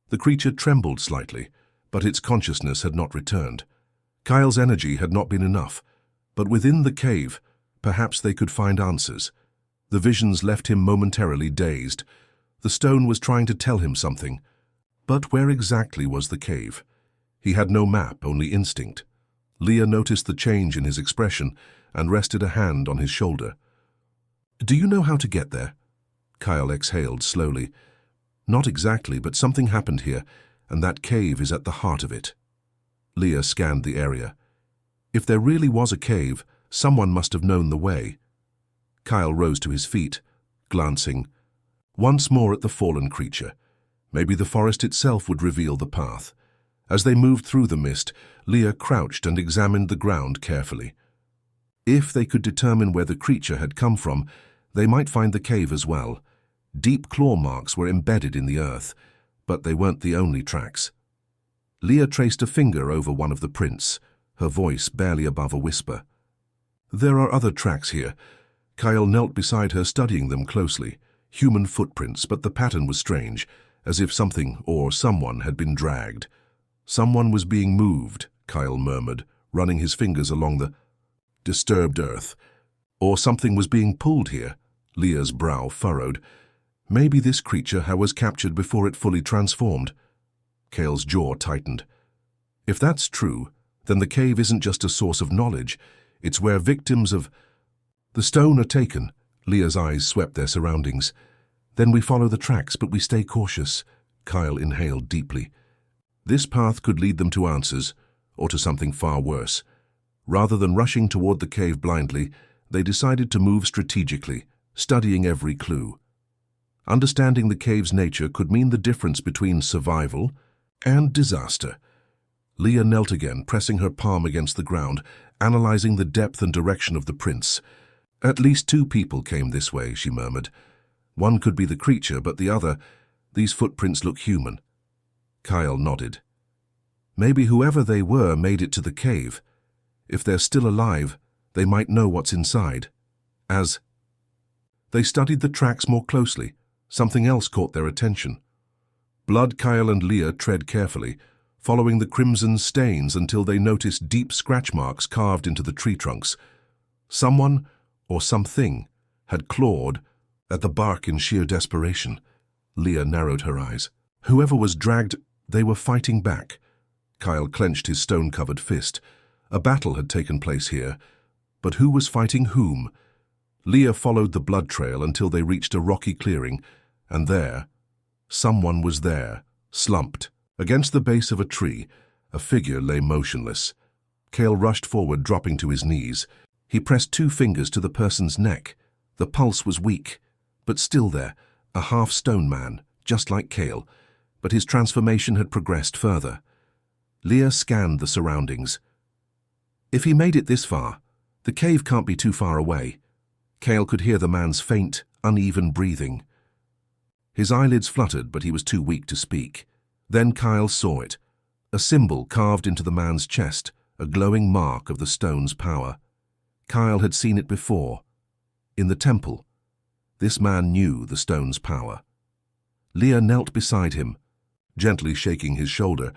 The creature trembled slightly, but its consciousness had not returned. Kael's energy had not been enough, but within the cave, perhaps they could find answers. The visions left him momentarily dazed. The stone was trying to tell him something. But where exactly was the cave? He had no map, only instinct. Lia noticed the change in his expression and rested a hand on his shoulder. "Do you know how to get there?" Kael exhaled slowly. "Not exactly, but something happened here, and that cave is at the heart of it." Lia scanned the area. If there really was a cave, someone must have known the way. Kael rose to his feet, glancing once more at the fallen creature. Maybe the forest itself would reveal the path. As they moved through the mist, Lia crouched and examined the ground carefully. If they could determine where the creature had come from, they might find the cave as well. Deep claw marks were embedded in the earth, but they weren't the only tracks. Lia traced a finger over one of the prints, her voice barely above a whisper. "There are other tracks here." Kael knelt beside her, studying them closely. Human footprints, but the pattern was strange, as if something or someone had been dragged. "Someone was being moved," Kael murmured, running his fingers along the disturbed earth. "Or something was being pulled here." Lia's brow furrowed. Maybe this creature was captured before it fully transformed. Kael's jaw tightened. If that's true, then the cave isn't just a source of knowledge. It's where victims of the stone are taken. Lia's eyes swept their surroundings. "Then we follow the tracks, but we stay cautious." Kael inhaled deeply. This path could lead them to answers, or to something far worse. Rather than rushing toward the cave blindly, they decided to move strategically, studying every clue. Understanding the cave's nature could mean the difference between survival and disaster. Lia knelt again, pressing her palm against the ground, analyzing the depth and direction of the prints. "At least 2 people came this way," she murmured. "One could be the creature, but the other, these footprints look human." Kael nodded. "Maybe whoever they were made it to the cave. If they're still alive, they might know what's inside." As they studied the tracks more closely, something else caught their attention. Blood. Kael and Lia tread carefully, following the crimson stains until they noticed deep scratch marks carved into the tree trunks. Someone, or something, had clawed at the bark in sheer desperation. Lia narrowed her eyes. Whoever was dragged, they were fighting back. Kael clenched his stone-covered fist. A battle had taken place here, but who was fighting whom? Lia followed the blood trail until they reached a rocky clearing, and there, someone was there, slumped. Against the base of a tree, a figure lay motionless. Kael rushed forward, dropping to his knees. He pressed 2 fingers to the person's neck. The pulse was weak, but still there, a half-stone man, just like Kael, but his transformation had progressed further. Lia scanned the surroundings. If he made it this far, the cave can't be too far away. Kael could hear the man's faint, uneven breathing. His eyelids fluttered, but he was too weak to speak. Then Kael saw it, a symbol carved into the man's chest, a glowing mark of the stone's power. Kael had seen it before, in the temple. This man knew the stone's power. Lia knelt beside him, gently shaking his shoulder.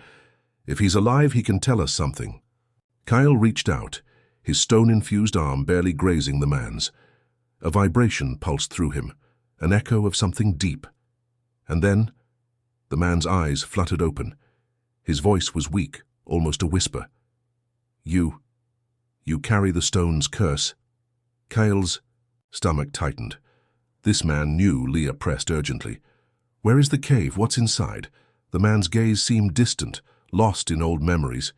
"If he's alive, he can tell us something." Kael reached out, his stone-infused arm barely grazing the man's. A vibration pulsed through him, an echo of something deep. And then, the man's eyes fluttered open. His voice was weak, almost a whisper. You carry the stone's curse." Kael's stomach tightened. This man knew. Lia pressed urgently. "Where is the cave? What's inside?" The man's gaze seemed distant, lost in old memories.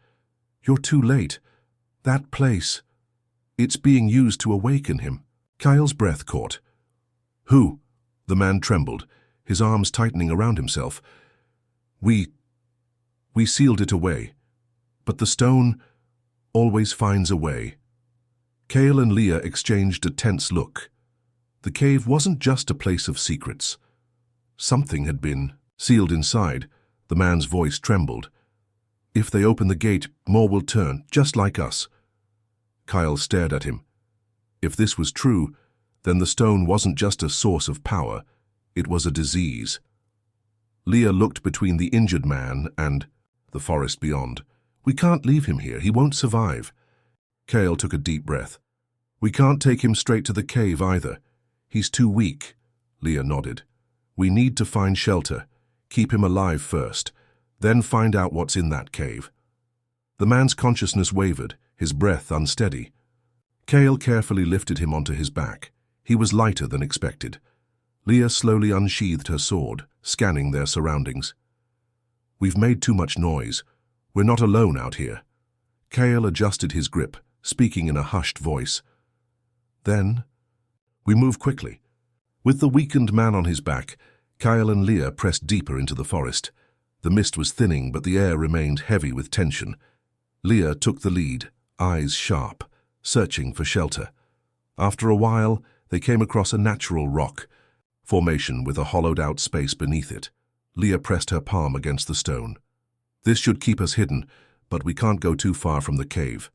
"You're too late. That place, it's being used to awaken him." Kael's breath caught. "Who?" The man trembled, his arms tightening around himself. We sealed it away, but the stone always finds a way." Kael and Lia exchanged a tense look. The cave wasn't just a place of secrets. Something had been sealed inside. The man's voice trembled. "If they open the gate, more will turn, just like us." Kael stared at him. If this was true, then the stone wasn't just a source of power, it was a disease. Lia looked between the injured man and the forest beyond. "We can't leave him here. He won't survive." Kael took a deep breath. "We can't take him straight to the cave either. He's too weak." Lia nodded. "We need to find shelter. Keep him alive first, then find out what's in that cave." The man's consciousness wavered, his breath unsteady. Kael carefully lifted him onto his back. He was lighter than expected. Lia slowly unsheathed her sword, scanning their surroundings. "We've made too much noise. We're not alone out here." Kael adjusted his grip, speaking in a hushed voice. Then, we move quickly. With the weakened man on his back, Kael and Lia pressed deeper into the forest. The mist was thinning, but the air remained heavy with tension. Lia took the lead, eyes sharp, searching for shelter. After a while, they came across a natural rock formation with a hollowed-out space beneath it. Lia pressed her palm against the stone. "This should keep us hidden, but we can't go too far from the cave."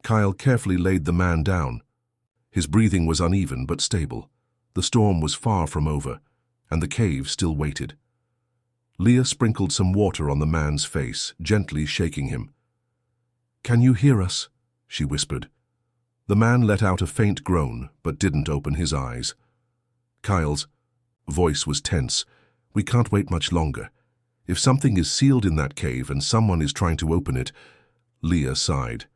Kael carefully laid the man down. His breathing was uneven but stable. The storm was far from over, and the cave still waited. Lia sprinkled some water on the man's face, gently shaking him. "Can you hear us?" she whispered. The man let out a faint groan, but didn't open his eyes. Kael's voice was tense. "We can't wait much longer. If something is sealed in that cave and someone is trying to open it..." Lia sighed.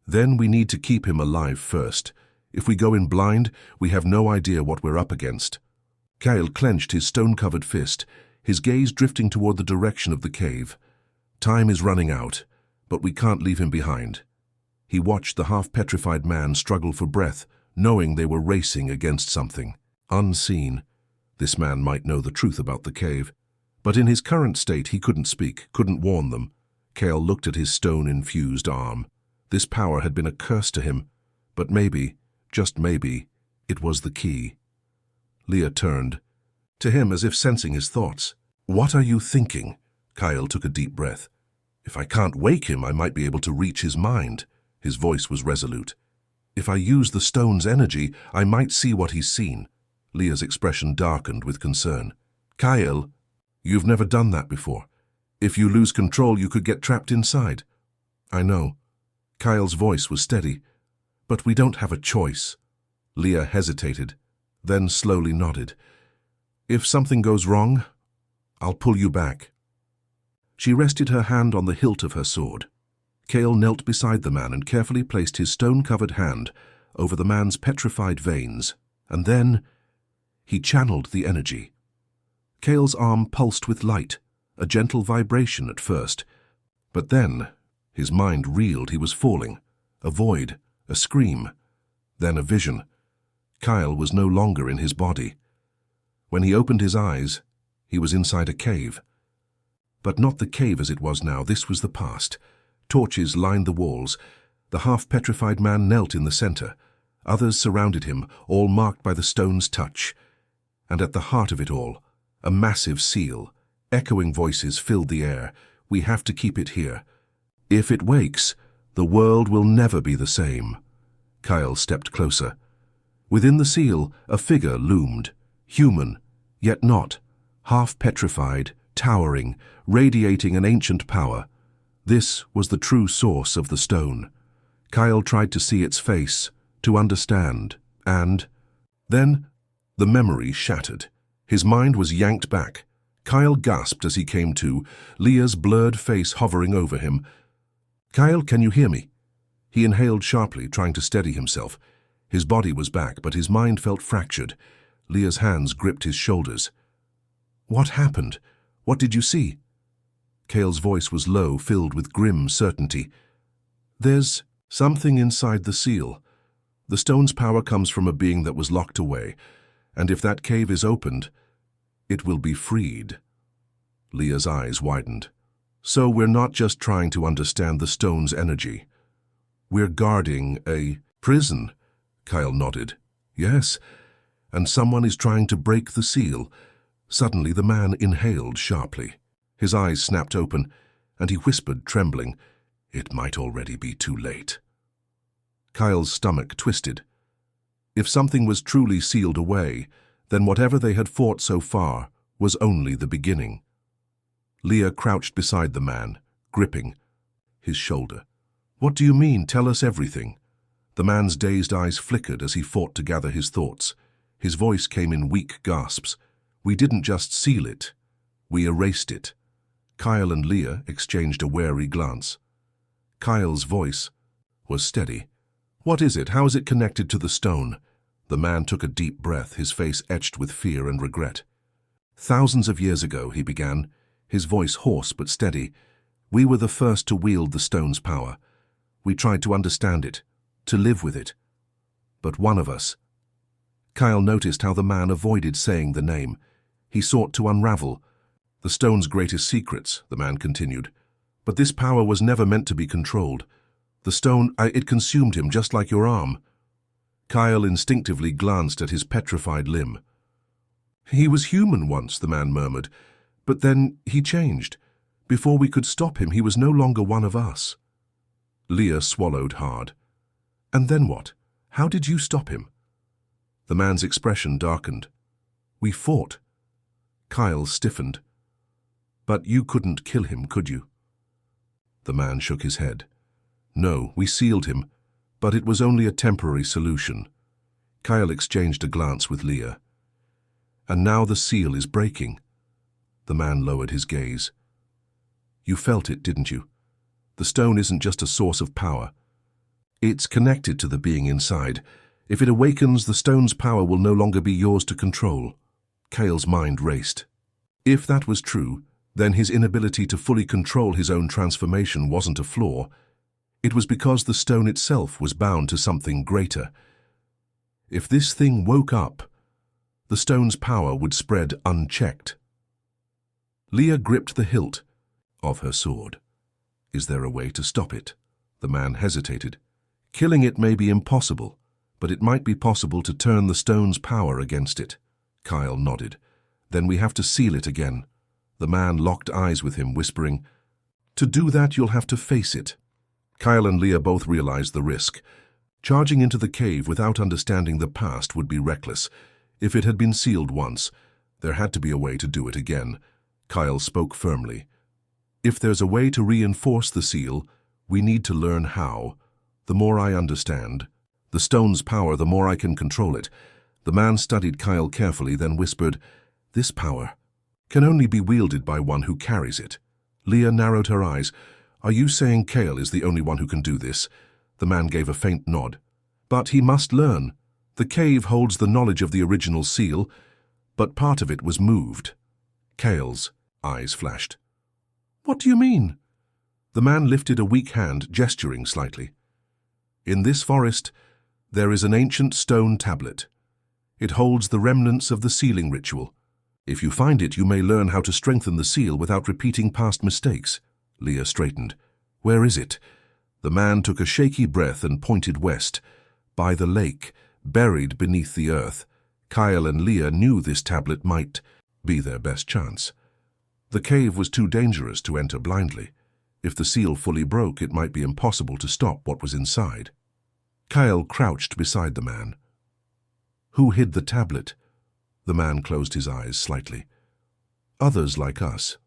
"Then we need to keep him alive first. If we go in blind, we have no idea what we're up against." Kael clenched his stone-covered fist, his gaze drifting toward the direction of the cave. "Time is running out, but we can't leave him behind." He watched the half-petrified man struggle for breath, knowing they were racing against something unseen. This man might know the truth about the cave, but in his current state he couldn't speak, couldn't warn them. Kael looked at his stone-infused arm. This power had been a curse to him, but maybe, just maybe, it was the key. Lia turned to him as if sensing his thoughts. "What are you thinking?" Kael took a deep breath. "If I can't wake him, I might be able to reach his mind." His voice was resolute. "If I use the stone's energy, I might see what he's seen." Lia's expression darkened with concern. "Kael, you've never done that before. If you lose control, you could get trapped inside." "I know." Kael's voice was steady. "But we don't have a choice." Lia hesitated, then slowly nodded. "If something goes wrong, I'll pull you back." She rested her hand on the hilt of her sword. Kael knelt beside the man and carefully placed his stone-covered hand over the man's petrified veins, and then he channeled the energy. Kael's arm pulsed with light, a gentle vibration at first, but then his mind reeled. He was falling. A void, a scream, then a vision. Kael was no longer in his body. When he opened his eyes, he was inside a cave. But not the cave as it was now. This was the past. Torches lined the walls. The half-petrified man knelt in the center. Others surrounded him, all marked by the stone's touch. And at the heart of it all, a massive seal. Echoing voices filled the air. "We have to keep it here. If it wakes, the world will never be the same." Kael stepped closer. Within the seal, a figure loomed. Human, yet not. Half-petrified, towering, radiating an ancient power. This was the true source of the stone. Kael tried to see its face, to understand, and then the memory shattered. His mind was yanked back. Kael gasped as he came to, Lia's blurred face hovering over him. "Kael, can you hear me?" He inhaled sharply, trying to steady himself. His body was back, but his mind felt fractured. Lia's hands gripped his shoulders. "What happened? What did you see?" Kael's voice was low, filled with grim certainty. "There's something inside the seal. The stone's power comes from a being that was locked away, and if that cave is opened, it will be freed." Lia's eyes widened. "So we're not just trying to understand the stone's energy. We're guarding a prison." Kael nodded. "Yes, and someone is trying to break the seal." Suddenly the man inhaled sharply. His eyes snapped open, and he whispered, trembling, "It might already be too late." Kael's stomach twisted. If something was truly sealed away, then whatever they had fought so far was only the beginning. Lia crouched beside the man, gripping his shoulder. "What do you mean? Tell us everything." The man's dazed eyes flickered as he fought to gather his thoughts. His voice came in weak gasps. "We didn't just seal it. We erased it." Kael and Lia exchanged a wary glance. Kael's voice was steady. "What is it? How is it connected to the stone?" The man took a deep breath, his face etched with fear and regret. "Thousands of years ago," he began, his voice hoarse but steady, "we were the first to wield the stone's power. We tried to understand it, to live with it. But one of us—" Kael noticed how the man avoided saying the name. He sought to unravel the stone's greatest secrets, the man continued. "But this power was never meant to be controlled. The stone, it consumed him just like your arm." Kael instinctively glanced at his petrified limb. "He was human once," the man murmured, "but then he changed. Before we could stop him, he was no longer one of us." Lia swallowed hard. "And then what? How did you stop him?" The man's expression darkened. "We fought." Kael stiffened. "But you couldn't kill him, could you?" The man shook his head. "No, we sealed him, but it was only a temporary solution." Kael exchanged a glance with Lia. "And now the seal is breaking." The man lowered his gaze. "You felt it, didn't you? The stone isn't just a source of power. It's connected to the being inside. If it awakens, the stone's power will no longer be yours to control." Kael's mind raced. If that was true, then his inability to fully control his own transformation wasn't a flaw. It was because the stone itself was bound to something greater. If this thing woke up, the stone's power would spread unchecked. Lia gripped the hilt of her sword. "Is there a way to stop it?" The man hesitated. "Killing it may be impossible, but it might be possible to turn the stone's power against it." Kael nodded. "Then we have to seal it again." The man locked eyes with him, whispering, "To do that, you'll have to face it." Kael and Lia both realized the risk. Charging into the cave without understanding the past would be reckless. If it had been sealed once, there had to be a way to do it again. Kael spoke firmly. "If there's a way to reinforce the seal, we need to learn how. The more I understand the stone's power, the more I can control it." The man studied Kael carefully, then whispered, "This power can only be wielded by one who carries it." Lia narrowed her eyes. "Are you saying Kael is the only one who can do this?" The man gave a faint nod. "But he must learn. The cave holds the knowledge of the original seal, but part of it was moved." Kael's eyes flashed. "What do you mean?" The man lifted a weak hand, gesturing slightly. "In this forest, there is an ancient stone tablet. It holds the remnants of the sealing ritual. If you find it, you may learn how to strengthen the seal without repeating past mistakes." Lia straightened. "Where is it?" The man took a shaky breath and pointed west. "By the lake, buried beneath the earth." Kael and Lia knew this tablet might be their best chance. The cave was too dangerous to enter blindly. If the seal fully broke, it might be impossible to stop what was inside. Kael crouched beside the man. "Who hid the tablet?" The man closed his eyes slightly. "Others like us.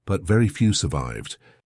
But very few survived.